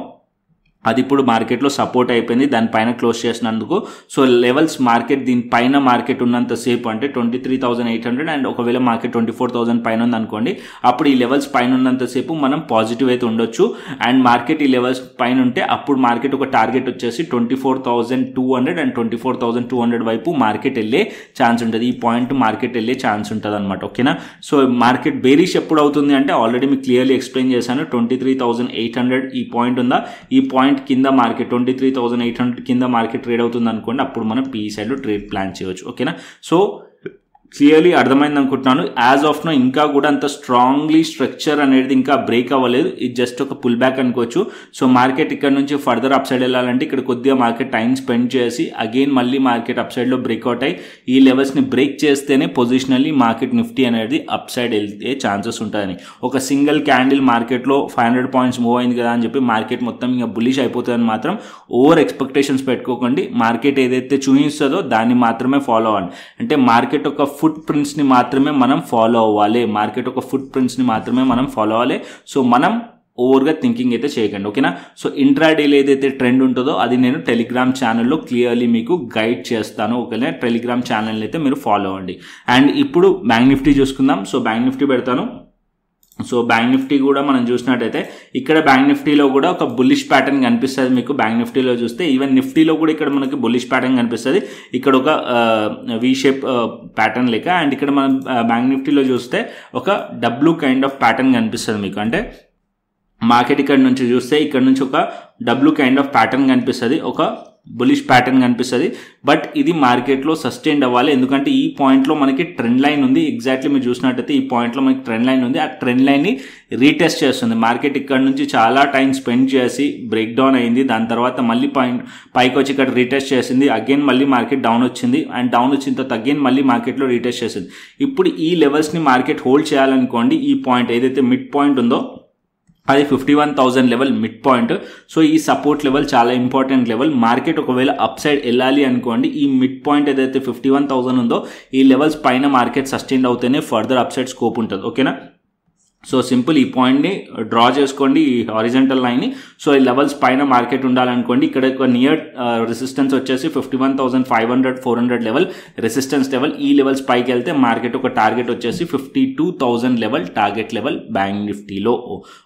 అది ఇప్పుడు మార్కెట్లో సపోర్ట్ అయిపోయింది, దానిపైన క్లోజ్ చేసినందుకు. సో లెవెల్స్ మార్కెట్ దీనిపైన మార్కెట్ ఉన్నంతసేపు అంటే 23,800 అండ్ ఒకవేళ మార్కెట్ 24,000 పైన ఉంది అనుకోండి, అప్పుడు ఈ లెవెల్స్ పైన ఉన్నంతసేపు మనం పాజిటివ్ అయితే ఉండొచ్చు. అండ్ మార్కెట్ ఈ లెవెల్స్ పైన ఉంటే అప్పుడు మార్కెట్ ఒక టార్గెట్ వచ్చేసి 24,200 అండ్ 24,200 వైపు మార్కెట్ వెళ్ళే ఛాన్స్ ఉంటుంది. ఈ పాయింట్ మార్కెట్ వెళ్ళే ఛాన్స్ ఉంటుంది అనమాట. ఓకేనా, సో మార్కెట్ బేరిష్ ఎప్పుడు అవుతుంది అంటే ఆల్రెడీ మీకు క్లియర్లీ ఎక్స్ప్లెయిన్ చేశాను. 23,800 ఈ పాయింట్ ఉందా, ఈ పాయింట్ కింద మార్కెట్ 23,800 కింద మార్కెట్ ట్రేడ్ అవుతుంది అనుకోండి, అప్పుడు మనం పీఈ సైడ్లో ట్రేడ్ ప్లాన్ చేయవచ్చు. ఓకేనా, సో క్లియర్లీ అర్థమైంది అనుకుంటున్నాను. యాజ్ ఆఫ్ నో ఇంకా కూడా అంత స్ట్రాంగ్లీ స్ట్రక్చర్ అనేది ఇంకా బ్రేక్ అవ్వలేదు, ఇది జస్ట్ ఒక పుల్ బ్యాక్ అనుకోవచ్చు. సో మార్కెట్ ఇక్కడ నుంచి ఫర్దర్ అప్ సైడ్ వెళ్ళాలంటే ఇక్కడ కొద్దిగా మార్కెట్ టైం స్పెండ్ చేసి అగైన్ మళ్ళీ మార్కెట్ అప్ సైడ్లో బ్రేక్అవుట్ అయ్యి ఈ లెవెల్స్ని బ్రేక్ చేస్తేనే పొజిషనల్లీ మార్కెట్ నిఫ్టీ అనేది అప్ సైడ్ వెళ్తే ఛాన్సెస్ ఉంటాయని. ఒక సింగిల్ క్యాండిల్ మార్కెట్లో 500 పాయింట్స్ మూవ్ అయింది కదా అని చెప్పి మార్కెట్ మొత్తం ఇంకా బుల్లిష్ అయిపోతుందని మాత్రం ఓవర్ ఎక్స్పెక్టేషన్స్ పెట్టుకోకండి. మార్కెట్ ఏదైతే చూపిస్తుందో దాన్ని మాత్రమే ఫాలో అవ్వండి. అంటే మార్కెట్ ఒక ఫుట్ ప్రింట్స్ని మాత్రమే మనం ఫాలో అవ్వాలి, సో మనం ఓవర్గా థింకింగ్ అయితే చేయకండి. ఓకేనా, సో ఇంట్రాడేలో ఏదైతే ట్రెండ్ ఉంటుందో అది నేను టెలిగ్రామ్ ఛానల్లో క్లియర్లీ మీకు గైడ్ చేస్తాను. ఓకేనా, టెలిగ్రామ్ ఛానల్ అయితే మీరు ఫాలో అవ్వండి. అండ్ ఇప్పుడు బ్యాంక్ నిఫ్టీ చూసుకుందాం. సో బ్యాంక్ నిఫ్టీ పెడతాను. సో బ్యాంక్ నిఫ్టీ కూడా మనం చూసినట్టయితే ఇక్కడ బ్యాంక్ నిఫ్టీలో కూడా ఒక బుల్లిష్ ప్యాటర్న్ కనిపిస్తుంది మీకు. బ్యాంక్ నిఫ్టీలో చూస్తే ఈవెన్ నిఫ్టీలో కూడా ఇక్కడ మనకి బుల్లిష్ ప్యాటర్న్ కనిపిస్తుంది, ఇక్కడ ఒక వి షేప్ ప్యాటర్న్ లెక్క. అండ్ ఇక్కడ మనం బ్యాంక్ నిఫ్టీలో చూస్తే ఒక డబ్ల్యూ కైండ్ ఆఫ్ ప్యాటర్న్ కనిపిస్తుంది మీకు. అంటే మార్కెట్ ఇక్కడ నుంచి చూస్తే ఇక్కడ నుంచి ఒక డబ్ల్యూ కైండ్ ఆఫ్ ప్యాటర్న్ కనిపిస్తుంది, ఒక బులిష్ ప్యాటర్న్ కనిపిస్తుంది. బట్ ఇది మార్కెట్లో సస్టైన్ అవ్వాలి, ఎందుకంటే ఈ పాయింట్లో మనకి ట్రెండ్ లైన్ ఉంది. ఎగ్జాక్ట్లీ మీరు చూసినట్టయితే ఈ పాయింట్లో మనకి ట్రెండ్ లైన్ ఉంది, ఆ ట్రెండ్ లైన్ని రీటెస్ట్ చేస్తుంది. మార్కెట్ ఇక్కడ నుంచి చాలా టైం స్పెండ్ చేసి బ్రేక్ డౌన్ అయింది, దాని తర్వాత మళ్ళీ పైకి వచ్చి ఇక్కడ రీటెస్ట్ చేసింది, అగైన్ మళ్ళీ మార్కెట్ డౌన్ వచ్చింది అండ్ డౌన్ వచ్చిన తర్వాత అగైన్ మళ్ళీ మార్కెట్లో రీటెస్ట్ చేసింది. ఇప్పుడు ఈ లెవెల్స్ని మార్కెట్ హోల్డ్ చేయాలనుకోండి, ఈ పాయింట్ ఏదైతే మిడ్ పాయింట్ ఉందో అది 51,000 లెవెల్ మిడ్ పాయింట్. సో ఈ సపోర్ట్ లెవెల్ చాలా ఇంపార్టెంట్ లెవెల్. మార్కెట్ ఒకవేళ అప్ సైడ్ వెళ్ళాలి అనుకోండి, ఈ మిడ్ పాయింట్ ఏదైతే 51,000 ఉందో ఈ లెవెల్స్ పైన మార్కెట్ సస్టైన్ అవుతేనే ఫర్దర్ అప్ సైడ్ స్కోప్ ఉంటుంది. ఓకేనా, సో సింపుల్ ఈ పాయింట్ని డ్రా చేసుకోండి, ఈ హారిజంటల్ లైన్ని. సో ఈ లెవెల్స్ పైన మార్కెట్ ఉండాలనుకోండి, ఇక్కడ ఒక నియర్ రెసిస్టెన్స్ వచ్చేసి 51,500 400 లెవెల్ రెసిస్టెన్స్ లెవెల్. ఈ లెవెల్స్ పైకి వెళ్తే మార్కెట్ ఒక టార్గెట్ వచ్చేసి 52,000 లెవెల్ టార్గెట్ లెవెల్ బ్యాంక్ నిఫ్టీలో.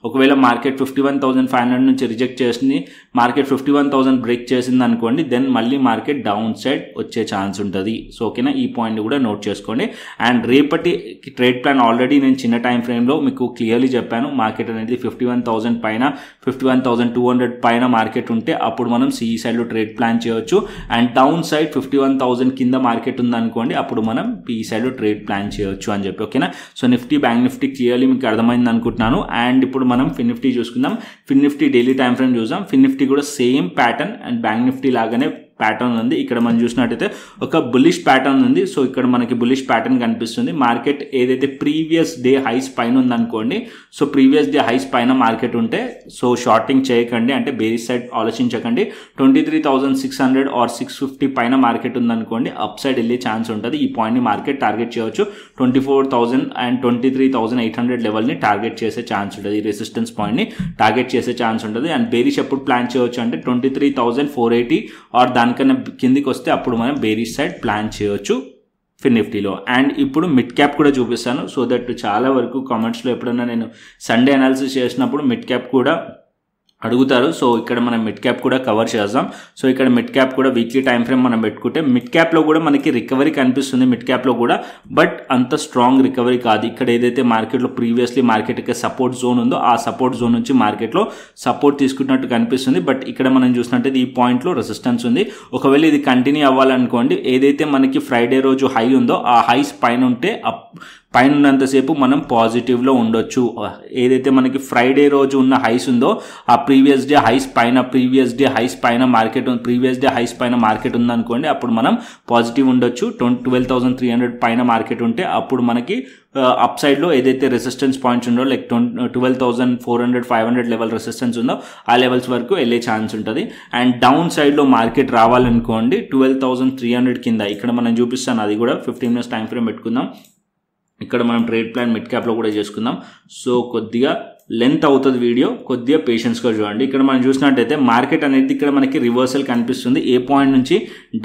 ఒకవేళ మార్కెట్ 51,500 నుంచి రిజెక్ట్ చేసింది, మార్కెట్ 51,000 బ్రేక్ చేసింది అనుకోండి, దెన్ మళ్ళీ మార్కెట్ డౌన్ సైడ్ వచ్చే ఛాన్స్ ఉంటుంది. సో ఓకేనా, ఈ పాయింట్ కూడా నోట్ చేసుకోండి. అండ్ రేపటి ట్రేడ్ ప్లాన్ ఆల్రెడీ నేను చిన్న టైం ఫ్రేమ్లో మీకు క్లియర్లీ చెప్పాను. మార్కెట్ అనేది 51,000 పైన 51,200 పైన మార్కెట్ ఉంటే అప్పుడు మనం సిఈ సైడ్లో ట్రేడ్ ప్లాన్ చేయొచ్చు. అండ్ డౌన్ సైడ్ 51,000 కింద మార్కెట్ ఉందనుకోండి, అప్పుడు మనం పిఈ సైడ్లో ట్రేడ్ ప్లాన్ చేయొచ్చు అని చెప్పి. ఓకేనా, so Nifty bank Nifty clearly మీకు అర్థమైంది అనుకుంటున్నాను. అండ్ ఇప్పుడు మనం ఫిన్ నిఫ్టీ చూసుకుందాం. ఫిన్ నిఫ్టీ డైలీ టైం ఫ్రేమ్ చూద్దాం. ఫిన్ నిఫ్టీ కూడా same pattern and bank Nifty లాగానే ప్యాటర్న్ ఉంది. ఇక్కడ మనం చూసినట్టయితే ఒక బుల్లిష్ ప్యాటర్న్ ఉంది. సో ఇక్కడ మనకి బుల్లిష్ ప్యాటర్న్ కనిపిస్తుంది. మార్కెట్ ఏదైతే ప్రీవియస్ డే హైస్ పైన ఉందనుకోండి, సో ప్రీవియస్ డే హైస్ పైన మార్కెట్ ఉంటే సో షార్టింగ్ చేయకండి, అంటే బేరిష్ సైడ్ ఆలోచించకండి. 23,600 ఆర్ 650 పైన మార్కెట్ ఉందనుకోండి, అప్ సైడ్ వెళ్ళే ఛాన్స్ ఉంటుంది. ఈ పాయింట్ని మార్కెట్ టార్గెట్ చేయవచ్చు. 24,000 అండ్ 23,800 లెవెల్ని టార్గెట్ చేసే ఛాన్స్ ఉంటుంది. ఈ రెసిస్టెన్స్ పాయింట్ని టార్గెట్ చేసే ఛాన్స్ ఉంటుంది. అండ్ బేరిష్ ఎప్పుడు ప్లాన్ చేయవచ్చు అంటే 23,480 ఆర్ దానికన్నా కిందికి వస్తే అప్పుడు మనం బేరిష్ సైడ్ ప్లాన్ చేయొచ్చు ఫిన్ నిఫ్టీలో. అండ్ ఇప్పుడు మిడ్ క్యాప్ కూడా చూపిస్తాను, సో దట్ చాలా వరకు కామెంట్స్లో ఎప్పుడన్నా నేను సండే అనాలిసిస్ చేసినప్పుడు మిడ్ క్యాప్ కూడా అడుగుతారు. సో ఇక్కడ మనం మిడ్ క్యాప్ కూడా కవర్ చేద్దాం. సో ఇక్కడ మిడ్ క్యాప్ కూడా వీక్లీ టైం ఫ్రేమ్ మనం పెట్టుకుంటే మిడ్ క్యాప్లో కూడా మనకి రికవరీ కనిపిస్తుంది. మిడ్ క్యాప్లో కూడా బట్ అంత స్ట్రాంగ్ రికవరీ కాదు. ఇక్కడ ఏదైతే మార్కెట్లో ప్రీవియస్లీ మార్కెట్కి సపోర్ట్ జోన్ ఉందో ఆ సపోర్ట్ జోన్ నుంచి మార్కెట్లో సపోర్ట్ తీసుకున్నట్టు కనిపిస్తుంది. బట్ ఇక్కడ మనం చూసినట్టయితే ఈ పాయింట్లో రెసిస్టెన్స్ ఉంది. ఒకవేళ ఇది కంటిన్యూ అవ్వాలనుకోండి, ఏదైతే మనకి ఫ్రైడే రోజు హై ఉందో ఆ హైస్ పైన ఉంటే పైన ఉన్నంతసేపు మనం పాజిటివ్లో ఉండొచ్చు. ఏదైతే మనకి ఫ్రైడే రోజు ఉన్న హైస్ ఉందో ఆ ప్రీవియస్ డే హైస్ పైన మార్కెట్ ఉందనుకోండి, అప్పుడు మనం పాజిటివ్ ఉండొచ్చు. 12,300 పైన మార్కెట్ ఉంటే అప్పుడు మనకి అప్ సైడ్లో ఏదైతే రెసిస్టెన్స్ పాయింట్స్ ఉందో లైక్ 12,400, 500 లెవెల్ రెసిస్టెన్స్ ఉందో ఆ లెవెల్స్ వరకు వెళ్ళే ఛాన్స్ ఉంటుంది. అండ్ డౌన్ సైడ్లో మార్కెట్ రావాలనుకోండి 12,300 కింద ఇక్కడ మనం చూపిస్తాను, అది కూడా 15 minutes టైం ఫ్రేమ్ పెట్టుకుందాం. ఇక్కడ మనం ట్రేడ్ ప్లాన్ మిడ్ క్యాప్లో కూడా చేసుకుందాం. సో కొద్దిగా లెంత్ అవుతుంది వీడియో, కొద్దిగా పేషెన్స్గా చూడండి. ఇక్కడ మనం చూసినట్టయితే మార్కెట్ అనేది ఇక్కడ మనకి రివర్సల్ కనిపిస్తుంది. ఏ పాయింట్ నుంచి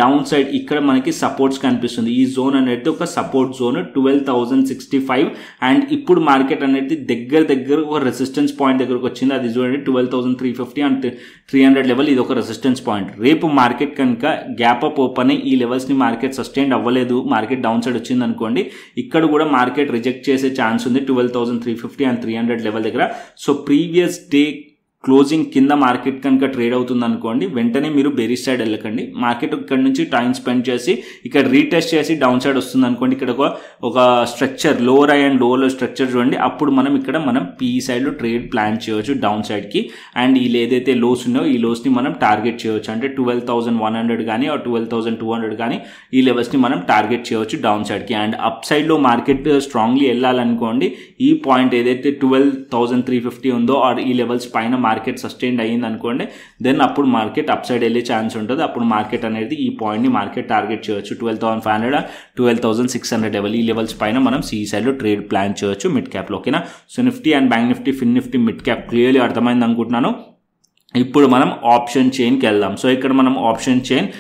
డౌన్ సైడ్ ఇక్కడ మనకి సపోర్ట్స్ కనిపిస్తుంది. ఈ జోన్ అనేది ఒక సపోర్ట్ జోన్ 12,065 అండ్ ఇప్పుడు మార్కెట్ అనేది దగ్గర ఒక రెసిస్టెన్స్ పాయింట్ దగ్గరకు వచ్చింది. అది చూడండి 12,350 అండ్ 300 లెవెల్, ఇది ఒక రెసిస్టెన్స్ పాయింట్. రేపు మార్కెట్ కనుక గ్యాప్ అప్ ఓపెన్ అయ్యి ఈ లెవెల్స్ని మార్కెట్ సస్టైన్ అవ్వలేదు, మార్కెట్ డౌన్ సైడ్ వచ్చింది అనుకోండి, ఇక్కడ కూడా మార్కెట్ రిజెక్ట్ చేసే ఛాన్స్ ఉంది 12,350 అండ్ 300 లెవెల్ దగ్గర. సో ప్రీవియస్ డే క్లోజింగ్ కింద మార్కెట్ కనుక ట్రేడ్ అవుతుంది అనుకోండి, వెంటనే మీరు బేరిష్ సైడ్ వెళ్ళకండి. మార్కెట్ ఇక్కడ నుంచి టైం స్పెండ్ చేసి ఇక్కడ రీటెస్ట్ చేసి డౌన్ సైడ్ వస్తుంది అనుకోండి, ఇక్కడ ఒక structure lower high and lower structure చూడండి, అప్పుడు మనం పీఈ సైడ్లో ట్రేడ్ ప్లాన్ చేయవచ్చు డౌన్ సైడ్కి. అండ్ వీళ్ళు ఏదైతే లోస్ ఉన్నాయో ఈ లోస్ని మనం టార్గెట్ చేయవచ్చు. అంటే 12,100 కానీ 12,200 కానీ ఈ లెవెల్స్ని మనం టార్గెట్ చేయవచ్చు డౌన్ సైడ్కి. అండ్ అప్ సైడ్లో మార్కెట్ స్ట్రాంగ్లీ వెళ్ళాలనుకోండి, ఈ పాయింట్ ఏదైతే 12,350 ఉందో ఆర్ ఈ లెవెల్స్ పైన మార్కెట్ సస్టైన్ అయ్యింది అనుకోండి, దెన్ అప్పుడు మార్కెట్ అప్ సైడ్ వెళ్ళే ఛాన్స్ ఉంటుంది. అప్పుడు మార్కెట్ అనేది ఈ పాయింట్ని మార్కెట్ టార్గెట్ చేయవచ్చు 12,500, 12,600 లెవెల్. ఈ లెవెల్స్ పైన మనం సి సైడ్లో ట్రేడ్ ప్లాన్ చేయవచ్చు మిడ్ క్యాప్లో. ఓకేనా? So nifty and bank nifty, fin nifty, mid cap clearly అర్థమైంది అనుకుంటున్నాను. ఇప్పుడు మనం ఆప్షన్ చైన్కి వెళ్దాం. సో ఇక్కడ మనం ఆప్షన్ చైన్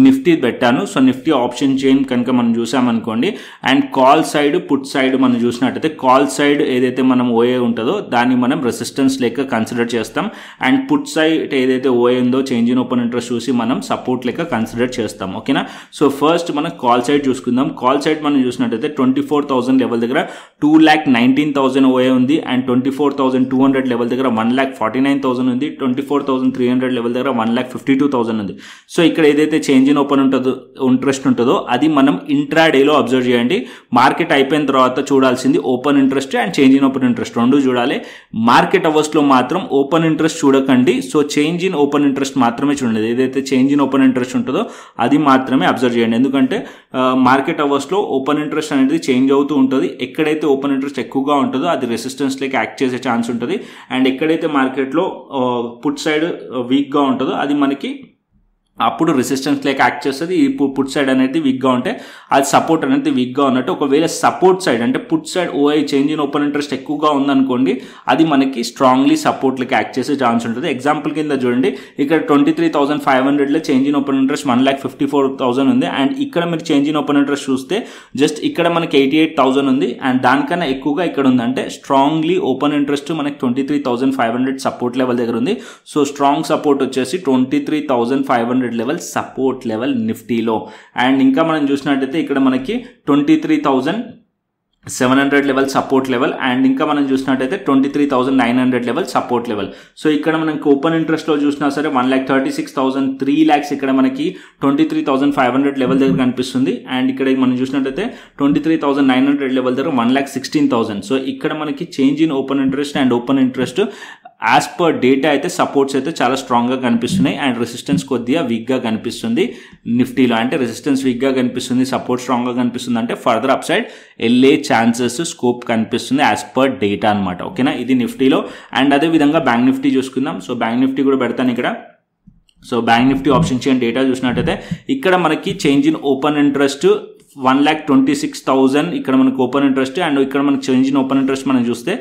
నిఫ్టీ పెట్టాను. సో నిఫ్టీ ఆప్షన్ చైన్ కనుక మనం చూసామనుకోండి, and call side put side మనం చూసినట్టయితే కాల్ సైడ్ ఏదైతే మనం ఓఏ ఉంటుందో దాన్ని మనం రెసిస్టెన్స్ లెక్క కన్సిడర్ చేస్తాం. అండ్ పుట్ సైడ్ ఏదైతే ఓఏ ఉందో చేంజ్ ఇన్ ఓపెన్ ఇంట్రెస్ట్ చూసి మనం సపోర్ట్ లెక్క కన్సిడర్ చేస్తాం. ఓకేనా? సో ఫస్ట్ మనం కాల్ సైడ్ చూసుకుందాం. కాల్ సైడ్ మనం చూసినట్టయితే 24,000 లెవెల్ దగ్గర 2,19,000 ఓఏ ఉంది. అండ్ 24,200 లెవెల్ దగ్గర 1,49,000 ఉంది. 24,300 లెవెల్ దగ్గర 1,52,000 ఉంది. సో ఇక్కడ ఏదైతే చేంజ్ ఇన్ ఓపెన్ ఇంట్రెస్ట్ ఉంటుందో అది మనం ఇంట్రాడేలో అబ్జర్వ్ చేయండి. మార్కెట్ అయిపోయిన తర్వాత చూడాల్సింది open interest and change in open interest రెండు చూడాలి. మార్కెట్ అవర్స్లో మాత్రం ఓపెన్ ఇంట్రెస్ట్ చూడకండి. So change in open interest మాత్రమే చూడండి. ఏదైతే చేంజ్ ఇన్ ఓపెన్ ఇంట్రెస్ట్ ఉంటుందో అది మాత్రమే అబ్జర్వ్ చేయండి. ఎందుకంటే మార్కెట్ అవర్స్లో ఓపెన్ ఇంట్రెస్ట్ అనేది చేంజ్ అవుతూ ఉంటుంది. ఎక్కడైతే ఓపెన్ ఇంట్రెస్ట్ ఎక్కువగా ఉంటుందో అది రెసిస్టెన్స్ లెక్క యాక్ట్ చేసే ఛాన్స్ ఉంటుంది. అండ్ ఎక్కడైతే మార్కెట్లో పుట్ సైడ్ వీక్గా ఉంటుందో అది మనకి అప్పుడు రెసిస్టెన్స్ లెక్క యాక్ట్ చేస్తుంది. ఈ పుట్ సైడ్ అనేది వీక్గా ఉంటే అది సపోర్ట్ అనేది వీక్గా ఉన్నట్టు. ఒకవేళ సపోర్ట్ సైడ్ అంటే put side ఓఐ change in open interest ఎక్కువగా ఉందనుకోండి, అది మనకి స్ట్రాంగ్లీ సపోర్ట్ లెక్క యాక్ట్ చేసే ఛాన్స్ ఉంటుంది. ఎగ్జాంపుల్ కింద చూడండి, ఇక్కడ 23,500లో చేంజ్ ఇన్ ఓపెన్ ఇంట్రెస్ట్ 1,54,000 ఉంది. అండ్ ఇక్కడ మీరు చేంజ్ ఇన్ ఓపెన్ ఇంట్రెస్ట్ చూస్తే జస్ట్ ఇక్కడ మనకి 88,000 ఉంది. అండ్ దానికన్నా ఎక్కువగా ఇక్కడ ఉంది. అంటే స్ట్రాంగ్లీ ఓపెన్ ఇంట్రెస్ట్ మనకి 23,500 సపోర్ట్ లెవెల్ దగ్గర ఉంది. సో స్ట్రాంగ్ సపోర్ట్ వచ్చేసి 23,500 లెవెల్ సపోర్ట్ లెవెల్ నిఫ్టీలో. అండ్ ఇంకా మనం చూసినట్టయితే ఇక్కడ మనకి 23,700 లెవెల్ సపోర్ట్ లెవెల్. అండ్ ఇంకా మనం చూసినట్టయితే 23,900 లెవెల్ సపోర్ట్ లెవెల్. సో ఇక్కడ మనకి ఓపెన్ ఇంట్రెస్ట్లో చూసినా సరే 1,36,000, 3 lakhs ఇక్కడ మనకి 23,500 లెవెల్ దగ్గర కనిపిస్తుంది. అండ్ ఇక్కడ మనం చూసినట్టయితే 23,900 లెవెల్ దగ్గర 1,16,000. సో ఇక్కడ మనకి change in open interest and open interest as per data అయితే సపోర్ట్స్ అయితే చాలా స్ట్రాంగ్గా కనిపిస్తున్నాయి. అండ్ రెసిస్టెన్స్ కొద్దిగా వీక్గా కనిపిస్తుంది నిఫ్టీలో. అంటే రెసిస్టెన్స్ వీక్గా కనిపిస్తుంది, సపోర్ట్ స్ట్రాంగ్గా కనిపిస్తుంది, అంటే ఫర్దర్ అప్ సైడ్ వెళ్ళే ఛాన్సెస్ స్కోప్ కనిపిస్తుంది యాజ్ పర్ డేటా అనమాట. ఓకేనా? ఇది నిఫ్టీలో. అండ్ అదేవిధంగా బ్యాంక్ నిఫ్టీ చూసుకుందాం. సో బ్యాంక్ నిఫ్టీ కూడా పెడతాను ఇక్కడ. So bank Nifty option chain data చూసినట్టయితే ఇక్కడ మనకి చేంజ్ ఇన్ ఓపెన్ ఇంట్రెస్ట్ 1,26,000 ఇక్కడ మనకు ఓపెన్ ఇంట్రెస్ట్. అండ్ ఇక్కడ మనకి చేంజ్ ఇన్ ఓపెన్ ఇంట్రెస్ట్ మనం చూస్తే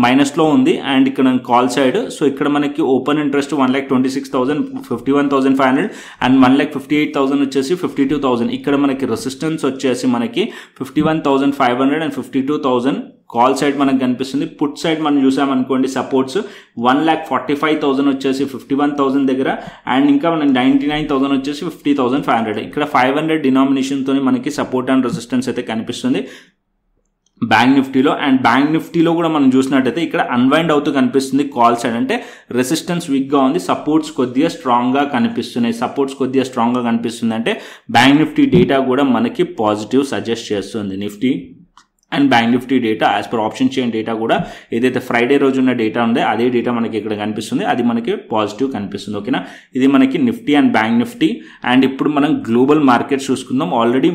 మైనస్లో ఉంది. అండ్ ఇక్కడ కాల్ సైడ్ సో ఇక్కడ మనకి ఓపెన్ ఇంట్రెస్ట్ 1,26,000, 51,500 అండ్ 1,58,000 వచ్చేసి 52,000. ఇక్కడ మనకి రెసిస్టెన్స్ వచ్చేసి మనకి 51,500 అండ్ 52,000 కాల్ సైడ్ మనకు కనిపిస్తుంది. పుట్ సైడ్ మనం చూసామనుకోండి సపోర్ట్స్ 1,45,000 వచ్చేసి 51,000 దగ్గర. అండ్ ఇంకా మనం 99,000 వచ్చేసి 50,500. ఇక్కడ 500 డినామినేషన్తో మనకి సపోర్ట్ అండ్ రెసిస్టెన్స్ అయితే కనిపిస్తుంది బ్యాంక్ నిఫ్టీలో. అండ్ బ్యాంక్ నిఫ్టీలో కూడా మనం చూసినట్టయితే ఇక్కడ అన్వైండ్ అవుతూ కనిపిస్తుంది కాల్ సైడ్. అంటే రెసిస్టెన్స్ వీక్గా ఉంది, సపోర్ట్స్ కొద్దిగా స్ట్రాంగ్గా కనిపిస్తున్నాయి. సపోర్ట్స్ కొద్దిగా స్ట్రాంగ్గా కనిపిస్తుంది అంటే బ్యాంక్ నిఫ్టీ డేటా కూడా మనకి పాజిటివ్ సజెస్ట్ చేస్తుంది. Nifty and bank Nifty data as per option chain data కూడా ఏదైతే ఫ్రైడే రోజు ఉన్న డేటా ఉందో అదే డేటా మనకి ఇక్కడ కనిపిస్తుంది, అది మనకి పాజిటివ్ కనిపిస్తుంది. ఓకేనా, ఇది మనకి Nifty and bank Nifty. And ఇప్పుడు మనం గ్లోబల్ మార్కెట్స్ చూసుకుందాం. ఆల్రెడీ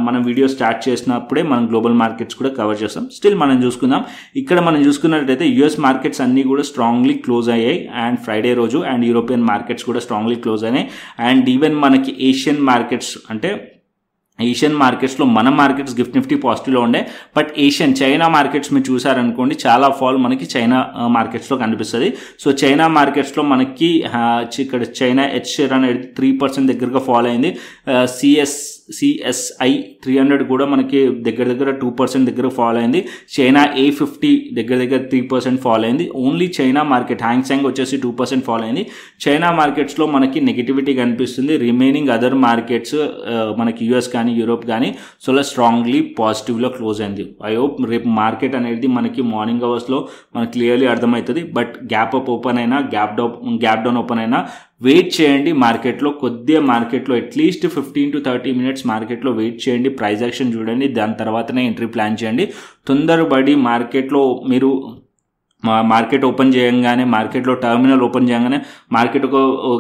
మనం వీడియో స్టార్ట్ చేసినప్పుడే మనం గ్లోబల్ మార్కెట్స్ కూడా కవర్ చేస్తాం. స్టిల్ మనం చూసుకుందాం. ఇక్కడ మనం చూసుకున్నట్లయితే యూఎస్ మార్కెట్స్ అన్నీ కూడా స్ట్రాంగ్లీ క్లోజ్ అయ్యాయి అండ్ ఫ్రైడే రోజు, అండ్ యూరోపియన్ మార్కెట్స్ కూడా స్ట్రాంగ్లీ క్లోజ్ అయినాయి. అండ్ ఈవెన్ మనకి ఏషియన్ మార్కెట్స్ అంటే ఏషియన్ మార్కెట్స్లో మన మార్కెట్స్ గిఫ్ట్ నిఫ్టీ పాజిటివ్లో ఉండే, బట్ చైనా మార్కెట్స్ మీరు చూసారనుకోండి చాలా ఫాల్ మనకి చైనా మార్కెట్స్లో కనిపిస్తుంది. సో చైనా మార్కెట్స్లో మనకి ఇక్కడ చైనా హెచ్ షేర్ అనేది 3% దగ్గరగా ఫాల్ అయింది. CSI 300 కూడా మనకి దగ్గర 2% దగ్గర ఫాల్ అయింది. చైనా A50 దగ్గర 3% ఫాల్ అయింది. ఓన్లీ చైనా మార్కెట్ హ్యాంగ్సెంగ్ వచ్చేసి 2% ఫాల్ అయింది. చైనా మార్కెట్స్లో మనకి నెగిటివిటీ కనిపిస్తుంది. రిమైనింగ్ అదర్ మార్కెట్స్ మనకి యూఎస్ కానీ యూరోప్ కానీ చాలా స్ట్రాంగ్లీ పాజిటివ్లో క్లోజ్ అయింది. ఐ హోప్ రేపు మార్కెట్ అనేది మనకి మార్నింగ్ అవర్స్లో మనకి క్లియర్లీ అర్థమవుతుంది. బట్ గ్యాప్ అప్ ఓపెన్ అయినా గ్యాప్ డౌన్ ఓపెన్ అయినా వెయిట్ చేయండి. మార్కెట్లో కొద్దిగా మార్కెట్లో అట్లీస్ట్ 15 to 30 minutes మార్కెట్లో వెయిట్ చేయండి, ప్రైస్ యాక్షన్ చూడండి, దాని తర్వాతనే ఎంట్రీ ప్లాన్ చేయండి. తొందరపడి మార్కెట్లో మీరు మార్కెట్ ఓపెన్ చేయగానే మార్కెట్లో టర్మినల్ ఓపెన్ చేయగానే మార్కెట్ ఒక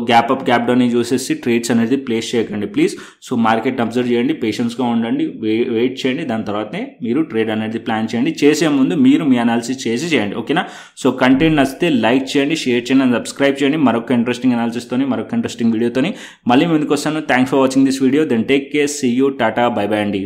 గ్యాప్ అప్ గ్యాప్ డౌన్ చూసేసి ట్రేడ్స్ అనేది ప్లేస్ చేయకండి ప్లీజ్. సో మార్కెట్ అబ్జర్వ్ చేయండి, పేషెన్స్గా ఉండండి, వెయిట్ చేయండి, దాని తర్వాతనే మీరు ట్రేడ్ అనేది ప్లాన్ చేయండి. చేసే ముందు మీరు మీ అనాలిసిస్ చేయండి. ఓకేనా, సో కంటెంట్ నచ్చితే లైక్ చేయండి, షేర్ చేయండి అండ్ సబ్స్క్రైబ్ చేయండి. మరొక ఇంట్రెస్టింగ్ అనాలిసిస్తోని మరొక ఇంట్రెస్టింగ్ వీడియోతోని మళ్ళీ ముందుకు వస్తాను. Thanks for watching this video. Then take care, see you, ta-ta, bye bye అండి.